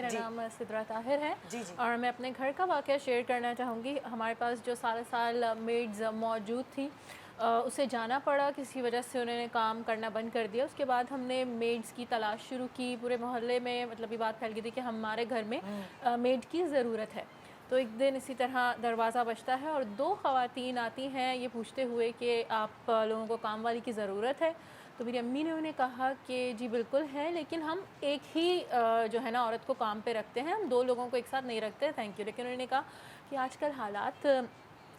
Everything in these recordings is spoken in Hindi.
मेरा नाम सिद्रा ताहिर है। जी जी। और मैं अपने घर का वाक़या शेयर करना चाहूँगी। हमारे पास जो सारा साल मेड्स मौजूद थी, उसे जाना पड़ा, किसी वजह से उन्होंने काम करना बंद कर दिया। उसके बाद हमने मेड्स की तलाश शुरू की, पूरे मोहल्ले में मतलब ये बात फैल गई थी कि हमारे घर में मेड की ज़रूरत है। तो एक दिन इसी तरह दरवाज़ा बजता है और 2 ख़वातीन आती हैं ये पूछते हुए कि आप लोगों को काम वाली की ज़रूरत है। तो मेरी अम्मी ने उन्हें कहा कि जी बिल्कुल है, लेकिन हम एक ही जो है ना औरत को काम पे रखते हैं, हम 2 लोगों को एक साथ नहीं रखते, थैंक यू। लेकिन उन्होंने कहा कि आजकल हालात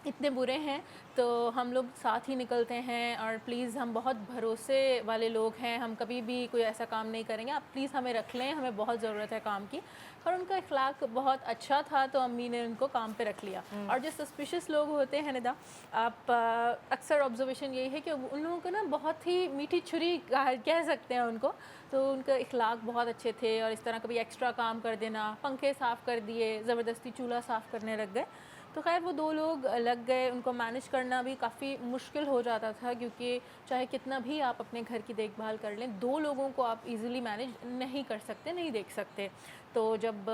इतने बुरे हैं तो हम लोग साथ ही निकलते हैं और प्लीज़ हम बहुत भरोसे वाले लोग हैं, हम कभी भी कोई ऐसा काम नहीं करेंगे, आप प्लीज़ हमें रख लें, हमें बहुत ज़रूरत है काम की। और उनका इखलाक बहुत अच्छा था तो अम्मी ने उनको काम पे रख लिया। और जो सस्पिशियस लोग होते हैं निदा, आप अक्सर ऑब्जर्वेशन यही है कि उन लोगों को ना बहुत ही मीठी छुरी कह सकते हैं उनको, तो उनका इखलाक बहुत अच्छे थे। और इस तरह कभी एक्स्ट्रा काम कर देना, पंखे साफ़ कर दिए, ज़बरदस्ती चूल्हा साफ़ करने लग गए। तो खैर वो 2 लोग लग गए, उनको मैनेज करना भी काफ़ी मुश्किल हो जाता था, क्योंकि चाहे कितना भी आप अपने घर की देखभाल कर लें, 2 लोगों को आप इजीली मैनेज नहीं कर सकते, नहीं देख सकते। तो जब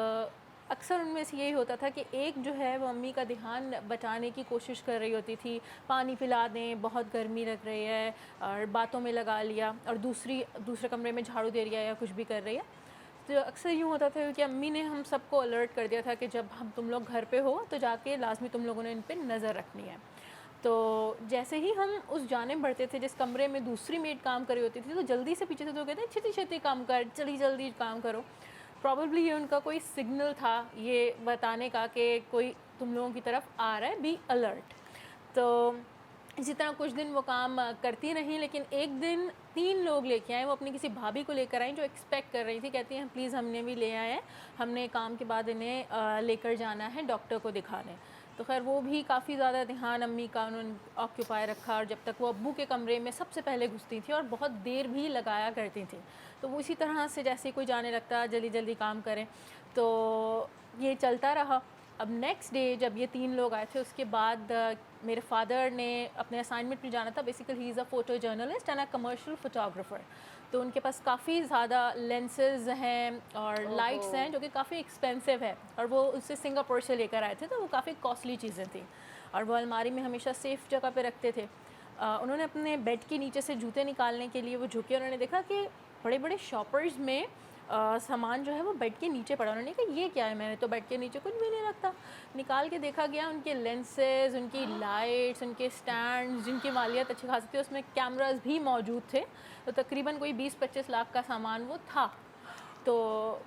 अक्सर उनमें से यही होता था कि एक जो है वो अम्मी का ध्यान बटाने की कोशिश कर रही होती थी, पानी पिला दें, बहुत गर्मी लग रही है, और बातों में लगा लिया, और दूसरे कमरे में झाड़ू दे रही है या कुछ भी कर रही है। तो अक्सर यूँ होता था कि अम्मी ने हम सबको अलर्ट कर दिया था कि जब हम तुम लोग घर पे हो तो जाके लाज़मी तुम लोगों ने इन पे नज़र रखनी है। तो जैसे ही हम उस जानिब बढ़ते थे जिस कमरे में दूसरी मेड काम कर रही होती थी, तो जल्दी से पीछे से तो कहते हैं छेती छेती काम कर, जल्दी जल्दी काम करो। प्रॉबेबली ये उनका कोई सिग्नल था ये बताने का कि कोई तुम लोगों की तरफ आ रहा है, बी अलर्ट। तो इसी तरह कुछ दिन वो काम करती रहीं, लेकिन एक दिन 3 लोग लेके आए, वो अपनी किसी भाभी को लेकर आई जो एक्सपेक्ट कर रही थी, कहती हैं प्लीज़ हमने भी ले आए हैं, हमने काम के बाद इन्हें लेकर जाना है डॉक्टर को दिखाने। तो खैर वो भी काफ़ी ज़्यादा ध्यान अम्मी का उन्होंने ऑक्यूपाई रखा, और जब तक वो अब्बू के कमरे में सबसे पहले घुसती थी और बहुत देर भी लगाया करती थी, तो वो इसी तरह से जैसे कोई जाने लगता जल्दी जल्दी काम करें, तो ये चलता रहा। अब नेक्स्ट डे जब ये 3 लोग आए थे, उसके बाद मेरे फादर ने अपने असाइनमेंट में जाना था। Basically he is a photo journalist and a commercial photographer, तो उनके पास काफ़ी ज़्यादा लेंसेज हैं और लाइट्स हैं जो कि काफ़ी एक्सपेंसिव है, और वो उससे सिंगापुर से लेकर आए थे, तो वो काफ़ी कॉस्टली चीज़ें थी, और वो अलमारी में हमेशा सेफ़ जगह पे रखते थे। उन्होंने अपने बेड के नीचे से जूते निकालने के लिए वो झुके, उन्होंने देखा कि बड़े बड़े शॉपर्स में सामान जो है वो बेड के नीचे पड़ा। उन्होंने कहा ये क्या है, मैंने तो बेड के नीचे कुछ भी नहीं रखता। निकाल के देखा गया, उनके लेंसेज, उनकी लाइट्स, उनके स्टैंड्स जिनकी मालियत अच्छी खासी थी, उसमें कैमरास भी मौजूद थे। तो तकरीबन कोई 20-25 लाख का सामान वो था। तो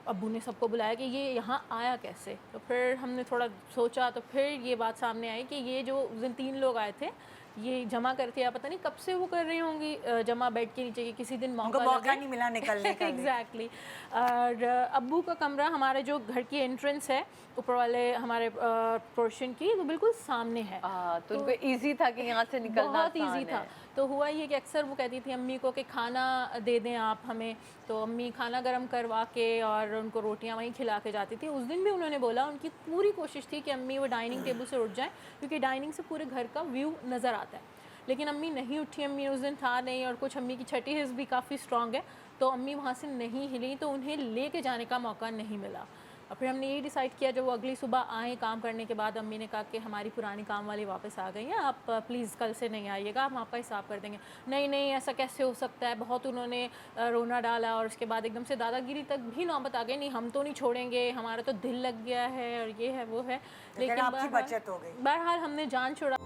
अब्बू ने सबको बुलाया कि ये यहाँ आया कैसे। तो फिर हमने थोड़ा सोचा, तो फिर ये बात सामने आई कि ये जो उस दिन 3 लोग आए थे, ये जमा करके, या पता नहीं कब से वो कर रही होंगी जमा बेड के नीचे, कि किसी दिन मौका नहीं मिला निकलने का। एग्जैक्टली। और अब्बू का कमरा हमारे जो घर की एंट्रेंस है ऊपर वाले हमारे पोर्शन की, वो बिल्कुल सामने है। तो उनको इजी था कि यहाँ से निकलना बहुत इजी था। तो हुआ ये कि अक्सर वो कहती थी अम्मी को कि खाना दे दें आप हमें, तो अम्मी खाना गर्म करवा के और उनको रोटियां वहीं खिला के जाती थी। उस दिन भी उन्होंने बोला, उनकी पूरी कोशिश थी कि अम्मी वो डाइनिंग टेबल से उठ जाएं, क्योंकि डाइनिंग से पूरे घर का व्यू नज़र आता है। लेकिन अम्मी नहीं उठी, अम्मी उस दिन था नहीं, और कुछ अम्मी की छठी हिस्स भी काफ़ी स्ट्रॉन्ग है, तो अम्मी वहाँ से नहीं हिली, तो उन्हें लेके जाने का मौका नहीं मिला। और फिर हमने ये डिसाइड किया, जब वो अगली सुबह आए काम करने के बाद, अम्मी ने कहा कि हमारी पुरानी काम वाली वापस आ गई हैं, आप प्लीज़ कल से नहीं आइएगा, हम आपका हिसाब कर देंगे। नहीं नहीं, ऐसा कैसे हो सकता है, बहुत उन्होंने रोना डाला, और उसके बाद एकदम से दादागिरी तक भी नौबत आ गई, नहीं हम तो नहीं छोड़ेंगे, हमारा तो दिल लग गया है, और ये है वो है। लेकिन आपकी बचत हो गई। बहरहाल हमने जान छुड़ा।